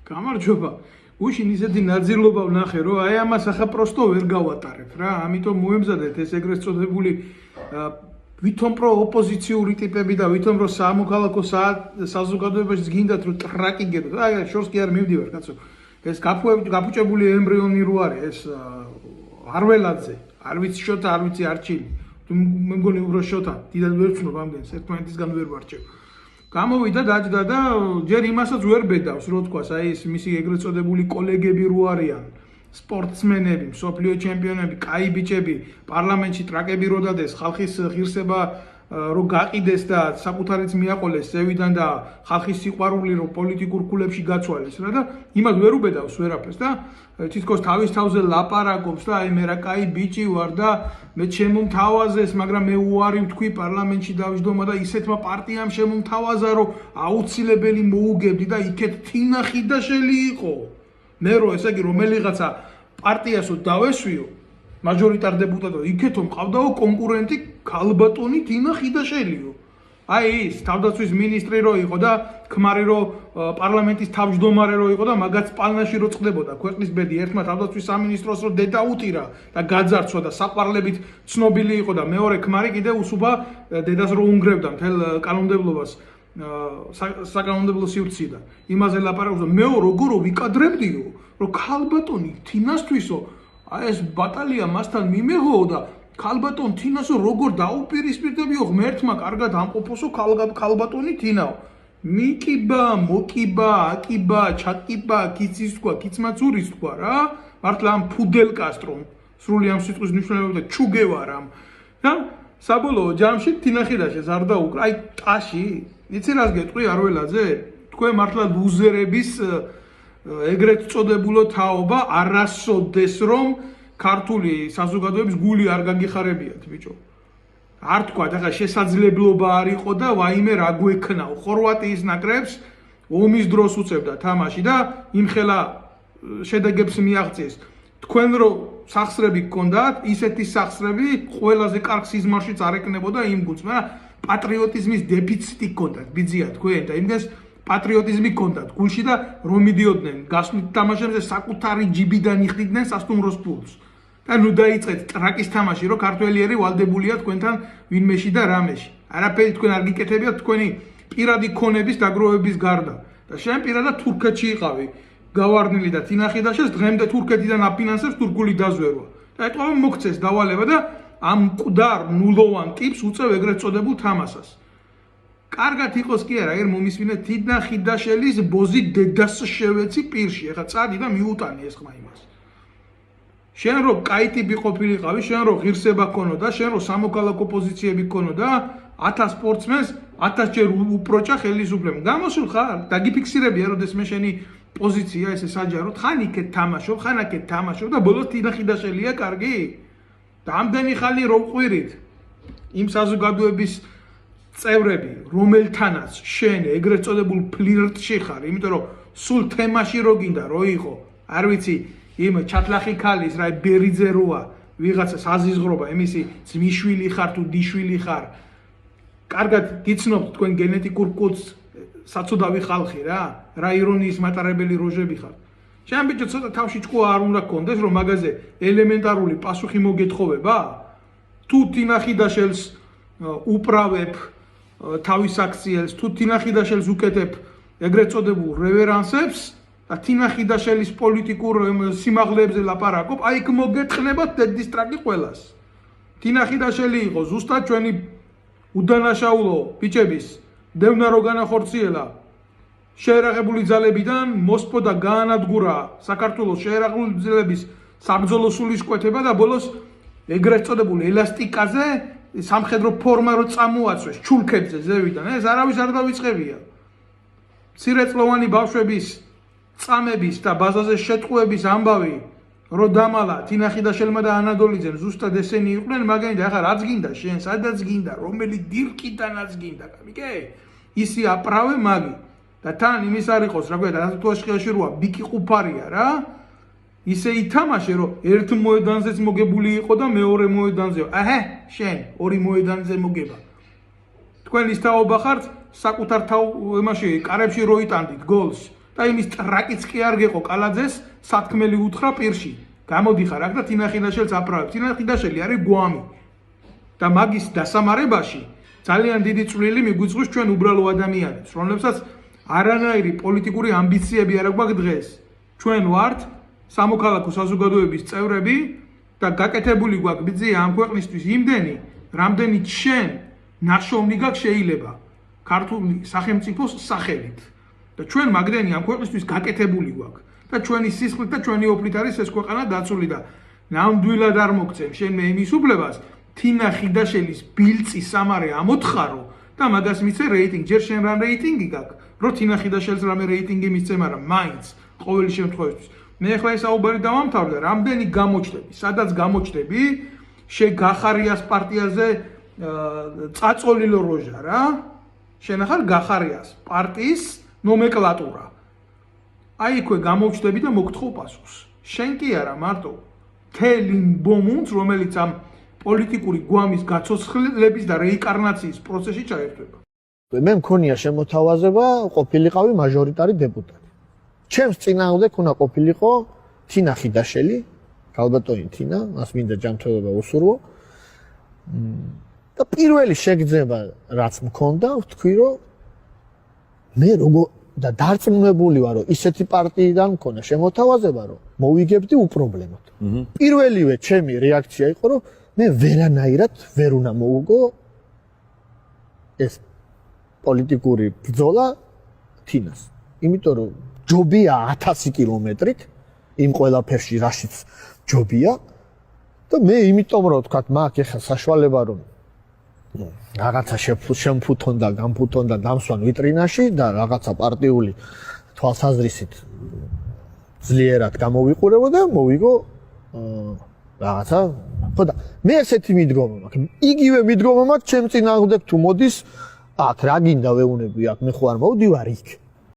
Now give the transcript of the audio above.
გამარჯობა. უშინ ისეთი ნაძილობა ვნახე, რომ აი ამას ახლა პროსტო ვერ გავატარებ რა. ამიტომ მოემზადეთ ეს ეგრეთ წოდებული ვითომ პრო ოპოზიციური ტიპები და ვითომ რომ სამოქალაქო საზოგადოებაში გინდათ რომ ტრაკი გეროთ. აი შორს კი არ მივდივარ, კაცო. ეს გაფუჭებული ემბრიონი რო არის, ეს არველაძე, არ ვიცი შოთა, არ ვიცი არჩილი. მე მგონი უფრო შოთა, დიდად ვერ ვცნობ ამდენს, ერთმანეთისგან ვერ ვარჩევ. გამოვიდა დაჯდა და ჯერ იმასაც ვერ ბედავს, რო თქვას, აი ეს მისი ეგრეთ წოდებული კოლეგები რო არიან, სპორტსმენები, მსოფლიო ჩემპიონები, კაი ბიჭები, პარლამენტში ტრაკები რო დადეს, ხალხის ღირსება რო გაყიდეს და საკუთარიც მიაყოლეს ზევიდან და ხალხის სიყვარული რო პოლიტიკურ ქულებში გაცვალეს რა და იმას ვერ უბედავს ვერაფერს და თითქოს თავის თავზე ლაპარაკობს და აი მე რა კაი ბიჭი ვარ და მე შემომთავაზეს, მაგრამ მე უარი ვთქვი პარლამენტში დავიჯდომა და ისეთმა პარტიამ შემომთავაზა რომ აუცილებელი მოუგებდი და იქეთ თინა ხიდაშელი იყო. მე რო ესე იგი რომელიღაცა პარტიასო დავესვიო მაჟორიტარ დეპუტატო იქეთო მყავდაო კონკურენტი ქალბატონი თინა ხიდაშელიო. აი ის თავდაცვის მინისტრი რო იყო და ქმარი რო პარლამენტის თავმჯდომარე რო იყო და მაგაც პალნაში რო წყდებოდა ქვეყნის ბედი ერთმა თავდაცვის სამინისტროს რო დედა უტირა და გაძარცვა და საყვარლებით ცნობილი იყო და მეორე ქმარი კიდე უსუბა დედას რო უნგრევდა მთელ კანონმდებლობას საკანონმდებლო სივრციდან. იმაზე ლაპარაკობს და მეო როგორ ვიკადრებდიო რომ ქალბატონი თინასთვისო აი ეს ბატალია მასთან მიმეღო და ქალბატონ თინასო როგორ დაუპირისპირდებიო ღმერთმა კარგად ამყოფოსო ქალბატონი თინაო. მიკიბა, მოკიბა, აკიბა, ჩაკიბა, კიცის თქვა, კიცმაცურის თქვა რა. მართლა ამ ფუდელ კასტრომ სრული ამ სიტყვის მნიშვნელობა და ჩუგევარამ. და საბოლოო ჯამში თინახიდაშეს არ დაუკრა. აი ტაში, იცი რას გეტყვი არველაძე? თქვენ მართლა ლუზერების ეგრეთ წოდებულო თაობა არასოდეს რომ ქართული საზოგადოების გული არ გაგიხარებიათ ბიჭო. არ თქვა ახლა შესაძლებლობა არ იყო და ვაიმე რა გვექნაო. ხორვატიის ნაკრებს ომის დროს უწევდა თამაში და იმხელა შედეგებს მიაღწიეს. თქვენ რო სახსრები გქონდათ, ისეთი სახსრები ყველაზე კარგ სიზმარშიც არ ეკნებოდა იმ გულს, მაგრამ პატრიოტიზმის დეფიციტი გქონდათ, ბიძია თქვენ და იმდენს პატრიოტიზმი გქონდათ გულში და რომ მიდიოდნენ გასვლით თამაშებზე საკუთარი ჯიბიდან იხდიდნენ სასტუმროს ფულს. და ნუ დაიწყეთ ტრაკის თამაში, რომ ქართველიერი ვალდებულია თქვენთან ვინმეში და რამეში. არაფერი თქვენ არ გიკეთებიათ თქვენი პირადი ქონების დაგროვების გარდა. და შენ პირადად თურქეთში იყავი გავარდნილი და თინახიდაშეს დღემდე თურქეთიდან აფინანსებს თურქული დაზვერვა. და ეტყობა მოგცეს დავალება და ამ მკვდარ ნულოვან ტიპს უწევ ეგრეთ წოდებულ თამასას. კარგად იყოს კი არა, ეგერ მომისმინეთ თინახიდაშელის ბოზი დედას შევეცი პირში. ეხლა წადი და მიუტანი ეს ხმა იმას. შენ რო კაი ტიპი ყოფილიყავი, შენ რო ღირსება გქონოდა, შენ რო სამოქალაქო პოზიციები გქონოდა, 1000 სპორტსმენს 1000 ჯერ უპროჭა ხელისუფლებამ. გამოსულ ხარ? დაგიფიქსირებია როდეს მე შენი პოზიცია ესე საჯაროდ, ხან იქეთ თამაშობ, ხან აქეთ თამაშობ და ბოლოს თინახიდაშელია კარგი? და ამდენი ხალი რო ყვირით იმ საზოგადოების წევრები, რომელთანაც შენ ეგრეთ წოდებულ ფლირტში ხარ, იმიტომ რომ სულ თემაში რო გინდა რო იყო, არ ვიცი, იმ ჩათლახი ქალის რა ბერიძე როა, ვიღაცას აზიზღრობა, იმისი ძმიშვილი ხარ თუ დიშვილი ხარ. კარგად გიცნობთ თქვენ გენეტიკურ კოდს საწოდავი ხალხი რა, რა ირონიის მატარებელი როჟები ხარ. შენ ბიჭო ცოტა თავში ჭკუა არ უნდა გქონდეს, რომ მაგაზე ელემენტარული პასუხი მოგეთხოვება? თუ თინახიდაშელს უправებ თავის აქციელს, თუ თინახიდაშელს უკეთებ ეგრეთ წოდებულ რევერანსებს და თინახიდაშელის პოლიტიკურ სიმაღლეებზე ლაპარაკობ, აი იქ მოგეთხნებათ დედის ტრაკი ყველას. თინახიდაშელი იყო ზუსტად ჩვენი უდანაშაულო ბიჭების დევნა რო განახორციელა შეერაღებული ძალებიდან მოსპო და გაანადგურა საქართველოს შეერაღებული ძალების საბრძოლო სულისკვეთება და ბოლოს ეგრეთ წოდებულ ელასტიკაზე სამხედრო ფორმა რო წამოაცვეს ჩულქებზე ზევიდან, ეს არავის არ დავიწყებია. მცირეწლოვანი ბავშვების წამების და ბაზაზე შეტყუების ამბავი რო დამალა თინახიდაშელმა და ანადოლიძემ ზუსტად ესენი იყვნენ, მაგრამ ახლა რაც გინდა შენ, სადაც გინდა, რომელი დირკიდანაც გინდა, გამიგე? ისი აპრავე მაგი და თან იმის არ იყოს, რა ქვია, რატოაშკიაში როა ბიკი ყუფარია რა. ისე ითამაშე რომ ერთ მოედანზეც მოგებული იყო და მეორე მოედანზე. აჰე, შენ ორი მოედანზე მოგება. თქვენ ის თაობა ხართ საკუთარ იმაში კარებში რო იტანდით გოლს და იმის ტრაკიც კი არ გეყო კალაძეს სათქმელი უთხრა პირში. გამოდიხარ აქ და თინა ხიდაშელს აპრავებს. თინა ხიდაშელი არის გვამი. და მაგის დასამარებაში ძალიან დიდი წვლილი მიგვიწვევს ჩვენ უბრალო ადამიანებს, რომლებსაც არანაირი პოლიტიკური ამბიციები არ აქვს დღეს. ჩვენ ვართ სამოქალაქო საზოგადოების წევრები და გაკეთებული გვაქვს ბიძი ამ ქვეყნისთვის იმდენი, რამდენი ჩვენ ნაშოვნი გაქვს შეიძლება ქართული სახელმწიფოს სახელით. და ჩვენ მაგდენი ამ ქვეყნისთვის გაკეთებული გვაქვს და ჩვენი სისხლით და ჩვენი ოფლით არის ეს ქვეყანა დაცული და ნამდვილად არ მოგცემ შენ მე იმის უფლებას თინა ხიდაშელის ბილწი სამარე ამოთხარო და მაგას მიცე რეიტინგი ჯერ შენ რა რეიტინგი გაქვს რო თინა ხიდაშელს რამე რეიტინგი მისცე მაგრამ მაინც ყოველი შემთხვევაში მე ახლა ეს საუბარი დავამთავრდა რამდენი გამოჩდები სადაც გამოჩდები შეგახარიას პარტიაზე წაწოლილო როჟა რა შენ ახალ გახარიას პარტიის ნომენკლატურა აი იქვე გამოჩდები და მოგთხოვ პასუხს შენ კი არა მარტო თელი ბომუნს რომელიც ამ პოლიტიკური გვამის გაცოცხლების და რეინკარნაციის პროცესში ჩაერთვება მე მქონია შემოთავაზება ყოფილიყავი მაჟორიტარი დეპუტატი ჩემს წინააღმდეგ უნდა ყოფილიყო თინა ხიდაშელი ალბათონი თინა მას მინდა ჯანმრთელობა უსურვო და პირველი შეგრძნება რაც მქონდა ვთქვი რომ მე როგორ და დარწმუნებული ვარ რომ ისეთი პარტიიდან მქონდა შემოთავაზება რომ მოვიგებდი უპრობლემოდ პირველივე ჩემი რეაქცია იყო რომ მე ვერანაირად ვერ უნდა მოუგო ეს პოლიტიკური ბრძოლა თინას იმიტომ რომ ჯობია 1000 კილომეტრით იმ ყველაფერში რაშიც ჯობია და მე იმიტომ რომ თქვა მაქვს ეხა საშუალება რომ რაღაცა შემფუთონ და გამფუთონ და დამსვან ვიტრინაში და რაღაცა პარტიული თვალსაზრისით ძლიერად გამოვიყურებო და მოვიგო რაღაცა ხო და მე ესეთი მიდგომა მაქვს იგივე მიდგომა მაქვს ჩემ წინააღმდეგ თუ მოდის აქ რა გინდა ვეუნები აქ მე ხო არ მოვდივარ იქ